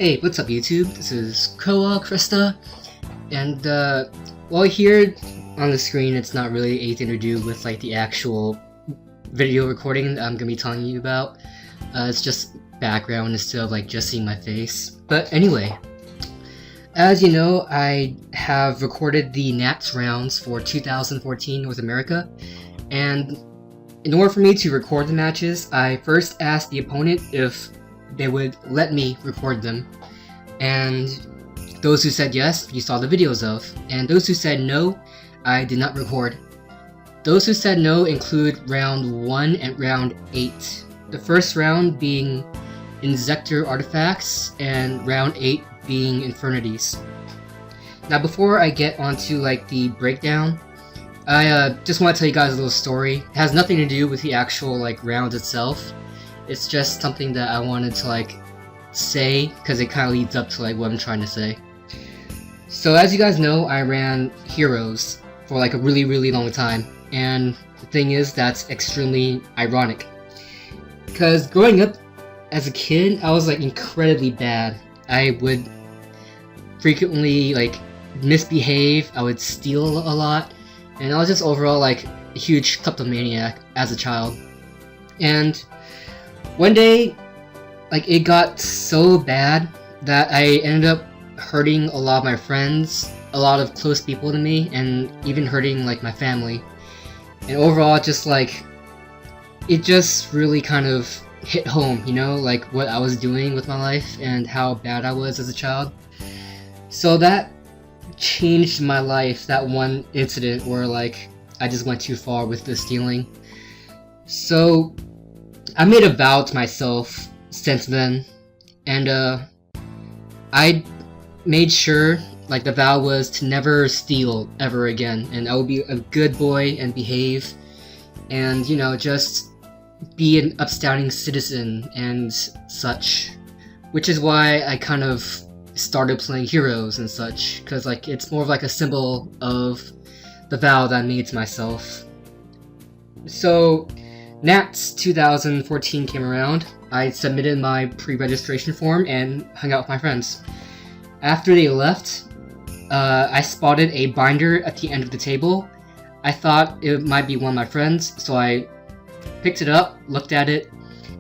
Hey, what's up YouTube? This is Koa Krista, and well, here on the screen it's not really anything to do with like the actual video recording that I'm gonna be telling you about. It's just background instead of like just seeing my face. But anyway, as you know, I have recorded the Nats rounds for 2014 North America, and in order for me to record the matches, I first asked the opponent if they would let me record them, and those who said yes, you saw the videos of, and those who said no, I did not record. Those who said no include round 1 and round 8. The first round being Inzektor Artifacts, and round 8 being Infernities. Now before I get onto like the breakdown, I just want to tell you guys a little story. It has nothing to do with the actual like round itself. It's just something that I wanted to like say because it kind of leads up to like what I'm trying to say. So as you guys know, I ran Heroes for like a really long time, and the thing is that's extremely ironic because growing up as a kid I was like incredibly bad. I would frequently like misbehave, I would steal a lot, and I was just overall like a huge kleptomaniac as a child. And one day, like, it got so bad that I ended up hurting a lot of my friends, a lot of close people to me, and even hurting like my family. And overall, just like, it just really kind of hit home, you know, like what I was doing with my life and how bad I was as a child. So that changed my life, that one incident where like I just went too far with the stealing. So I made a vow to myself since then, and I made sure, like, the vow was to never steal ever again, and I would be a good boy and behave, and, you know, just be an upstanding citizen and such. Which is why I kind of started playing Heroes and such, because, like, it's more of like a symbol of the vow that I made to myself. So Nats 2014 came around. I submitted my pre-registration form and hung out with my friends. After they left, I spotted a binder at the end of the table. I thought it might be one of my friends, so I picked it up, looked at it,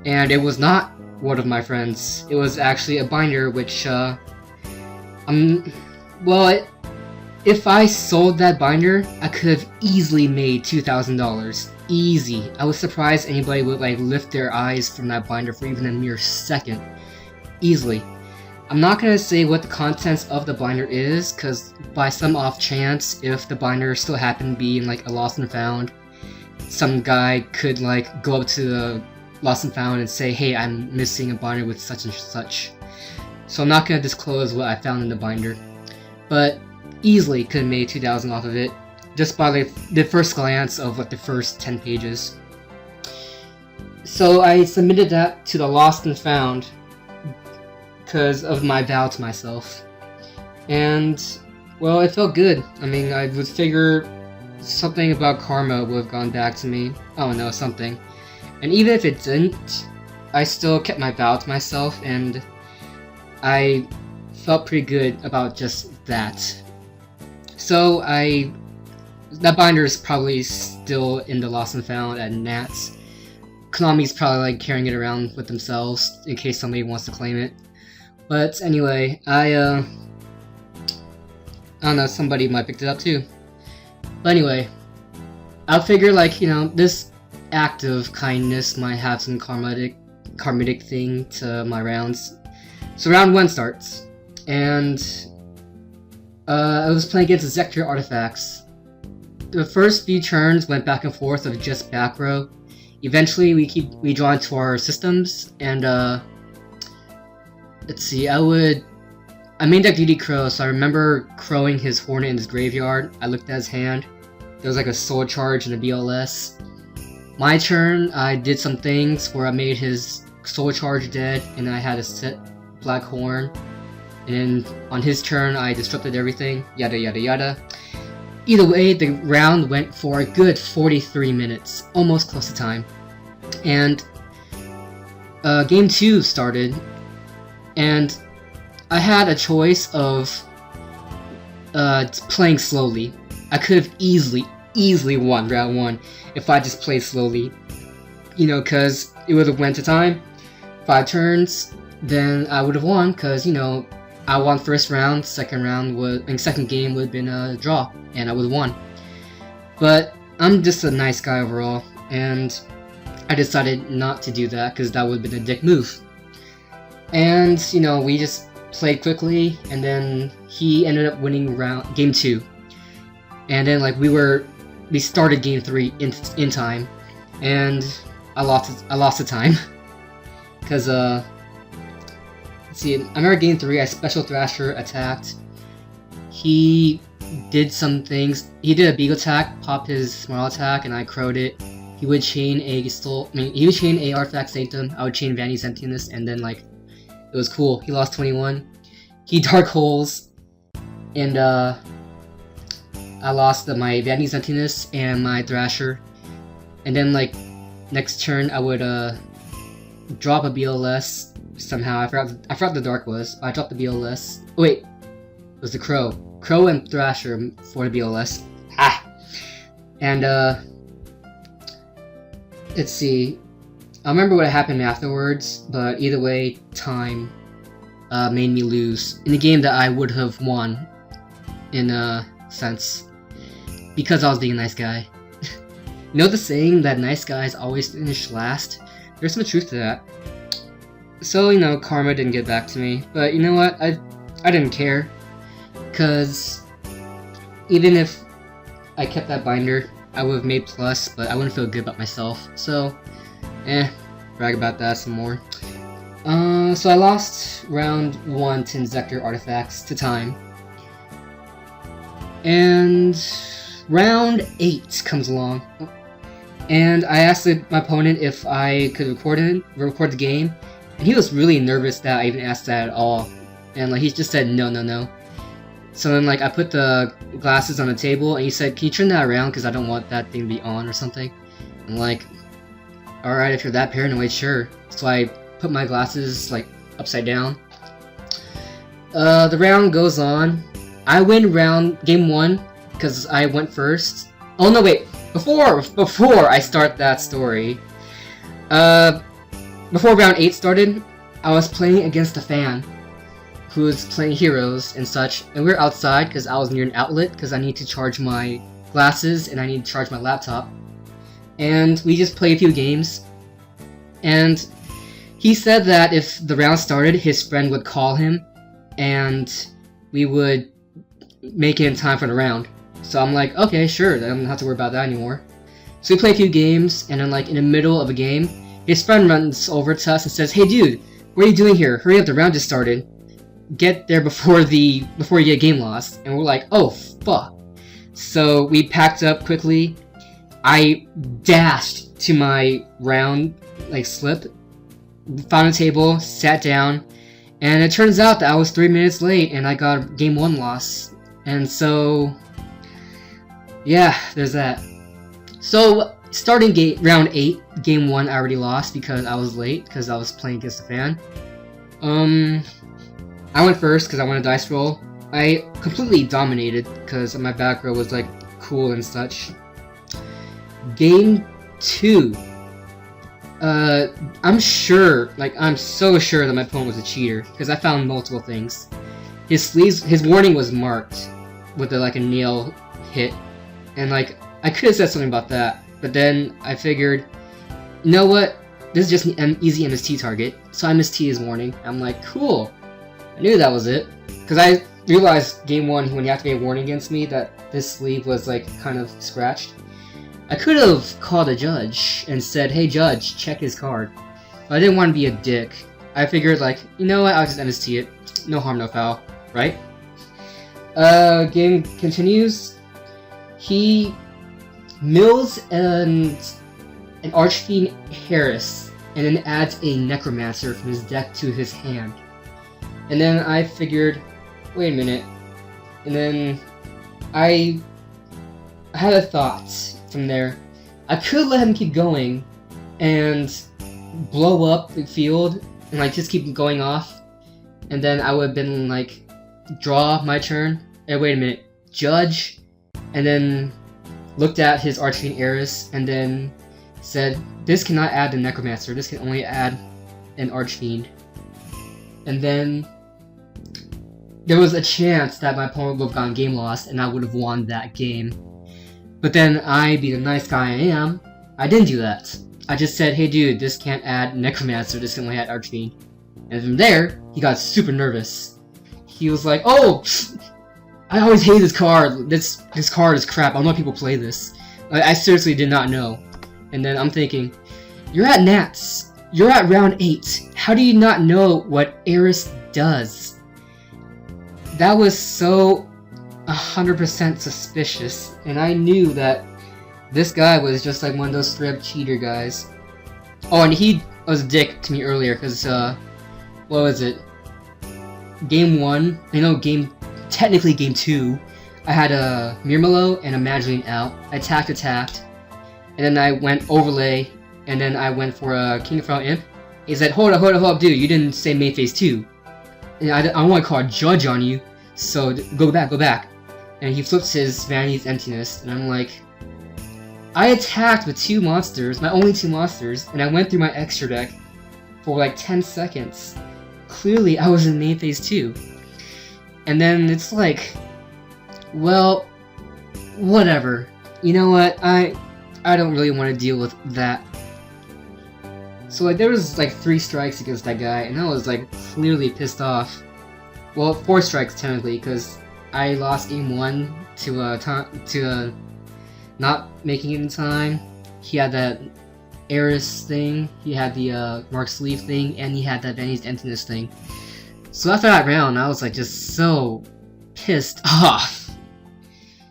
and it was not one of my friends. It was actually a binder which, if I sold that binder, I could have easily made $2,000. Easy. I was surprised anybody would like lift their eyes from that binder for even a mere second. Easily. I'm not gonna say what the contents of the binder is, cause by some off chance, if the binder still happened to be in like a lost and found, some guy could like go up to the lost and found and say, hey, I'm missing a binder with such and such. So I'm not gonna disclose what I found in the binder, but easily could have made $2,000 off of it, just by the first glance of like the first 10 pages. So I submitted that to the Lost and Found because of my vow to myself. And, well, it felt good. I mean, I would figure something about karma would have gone back to me. I don't know, something. And even if it didn't, I still kept my vow to myself, and I felt pretty good about just that. So that binder is probably still in the Lost and Found at Nats. Konami's probably like carrying it around with themselves in case somebody wants to claim it. But anyway, I don't know, somebody might pick it up too. But anyway, I figure like, you know, this act of kindness might have some karmatic thing to my rounds. So round 1 starts, and I was playing against Inzektor Artifacts. The first few turns went back and forth of just back row. Eventually we draw into our systems, and let's see, I main deck DD Crow, so I remember crowing his Hornet in his graveyard. I looked at his hand. There was like a Soul Charge and a BLS. My turn, I did some things where I made his Soul Charge dead, and I had a set Black Horn. And on his turn, I disrupted everything, yada yada yada. Either way, the round went for a good 43 minutes, almost close to time. And game 2 started, and I had a choice of playing slowly. I could have easily won round 1 if I just played slowly. You know, cause it would have went to time, 5 turns, then I would have won, cause you know, I won first round, second game would have been a draw, and I would have won. But I'm just a nice guy overall, and I decided not to do that, cause that would have been a dick move. And, you know, we just played quickly, and then he ended up winning game 2. And then, like, we started game 3 in time, and I lost the time. Cause, let's see, I remember game 3, I Special Thrasher attacked. He did some things. He did a Beagle attack, popped his Small attack, and I crowed it. He would chain a Artifact Sanctum, I would chain Vanity's Emptiness, and then, like, it was cool. He lost 21. He Dark Holes, and I lost my Vanity's Emptiness and my Thrasher. And then, like, next turn I would drop a BLS somehow. I forgot the Dark was. I dropped the BLS. Oh, wait, it was the Crow. Crow and Thrasher for the BLS. Ah! And let's see. I remember what happened afterwards, but either way, time made me lose in a game that I would have won, in a sense, because I was being a nice guy. You know the saying that nice guys always finish last? There's some truth to that. So, you know, karma didn't get back to me, but you know what? I didn't care, cause even if I kept that binder, I would have made plus, but I wouldn't feel good about myself. So, brag about that some more. So I lost round 1 to Inzektor artifacts to time. And round 8 comes along. And I asked my opponent if I could record the game. And he was really nervous that I even asked that at all. And like he just said no. So then like I put the glasses on the table and he said, "Can you turn that around because I don't want that thing to be on or something?" I'm like, alright, if you're that paranoid, sure. So I put my glasses like upside down. The round goes on. I win game 1 because I went first. Oh no, wait. Before I start that story, before round 8 started, I was playing against a fan who was playing heroes and such, and we were outside because I was near an outlet because I need to charge my glasses and I need to charge my laptop. And we just played a few games, and he said that if the round started, his friend would call him and we would make it in time for the round. So I'm like, okay, sure, then I don't have to worry about that anymore. So we play a few games, and then like in the middle of a game, his friend runs over to us and says, "Hey dude, what are you doing here? Hurry up, the round just started. Get there before you get game lost." And we're like, oh fuck. So we packed up quickly. I dashed to my round slip, found a table, sat down, and it turns out that I was 3 minutes late and I got a game 1 loss. And so yeah, there's that. So starting round 8, game 1 I already lost because I was late because I was playing against a fan. I went first because I won a dice roll. I completely dominated because my back row was like cool and such. Game 2. I'm so sure that my opponent was a cheater because I found multiple things. His warning was marked with a nail hit, and I could have said something about that, but then I figured, you know what? This is just an easy MST target, so I MST his warning. I'm like, cool. I knew that was it, because I realized game 1 when he activated a warning against me that this sleeve was kind of scratched. I could have called a judge and said, "Hey judge, check his card," but I didn't want to be a dick. I figured you know what? I'll just MST it. No harm, no foul, right? Game continues. He mills an Archfiend Harris and then adds a Necromancer from his deck to his hand. And then I figured, wait a minute. And then I had a thought from there. I could let him keep going and blow up the field and just keep going off. and then I would have been like, draw my turn, and wait a minute, judge, and then looked at his Archfiend Eris, and then said, this cannot add the Necromancer, this can only add an Archfiend. And then there was a chance that my opponent would have gotten game lost and I would have won that game. But then I, being the nice guy I am, I didn't do that. I just said, hey dude, this can't add Necromancer, this can only add Archfiend. And from there, he got super nervous. He was like, oh, I always hate this card. This card is crap. I don't know how people play this. I seriously did not know. And then I'm thinking, you're at Nats. You're at round 8. How do you not know what Eris does? That was so 100% suspicious. And I knew that this guy was just like one of those straight up cheater guys. Oh, and he was a dick to me earlier because, what was it? Game 1, technically game 2, I had a Murmillo and a Magdalene out. I attacked, and then I went overlay, and then I went for a King of Frown Imp. He said, hold up, dude, you didn't say main phase 2. And I don't want to call a judge on you, so go back. And he flips his Vanity's Emptiness, and I'm like, I attacked with 2 monsters, my only 2 monsters, and I went through my extra deck for like 10 seconds. Clearly, I was in main phase 2. And then it's like, well, whatever. You know what? I don't really want to deal with that. So like, there was like 3 strikes against that guy, and I was like clearly pissed off. Well, 4 strikes technically, because I lost game 1 to not making it in time. He had that Eris thing, he had the Mark Sleeve thing, and he had that Vanity's Emptiness thing. So after that round, I was like just so pissed off.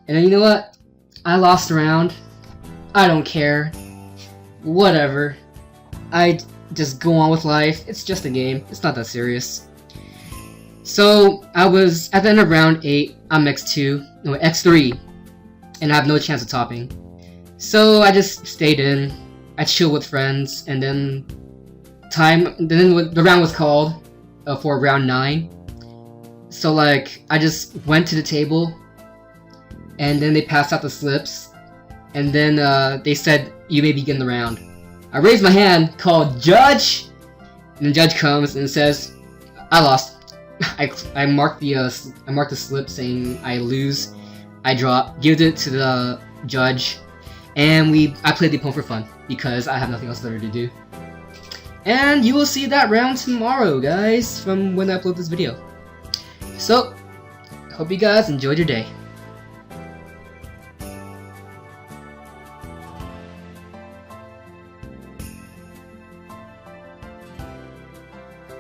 And then you know what? I lost the round. I don't care. Whatever. I just go on with life. It's just a game. It's not that serious. So I was at the end of round 8. I'm X3, and I have no chance of topping. So I just stayed in. I chill with friends, and then the round was called for round 9. So like, I just went to the table, and then they passed out the slips, and then they said, you may begin the round. I raised my hand, called Judge, and the judge comes and says, I lost. I marked the slip saying I lose. I drop, give it to the judge, and I played the opponent for fun because I have nothing else better to do. And you will see that round tomorrow, guys, from when I upload this video. So, hope you guys enjoyed your day.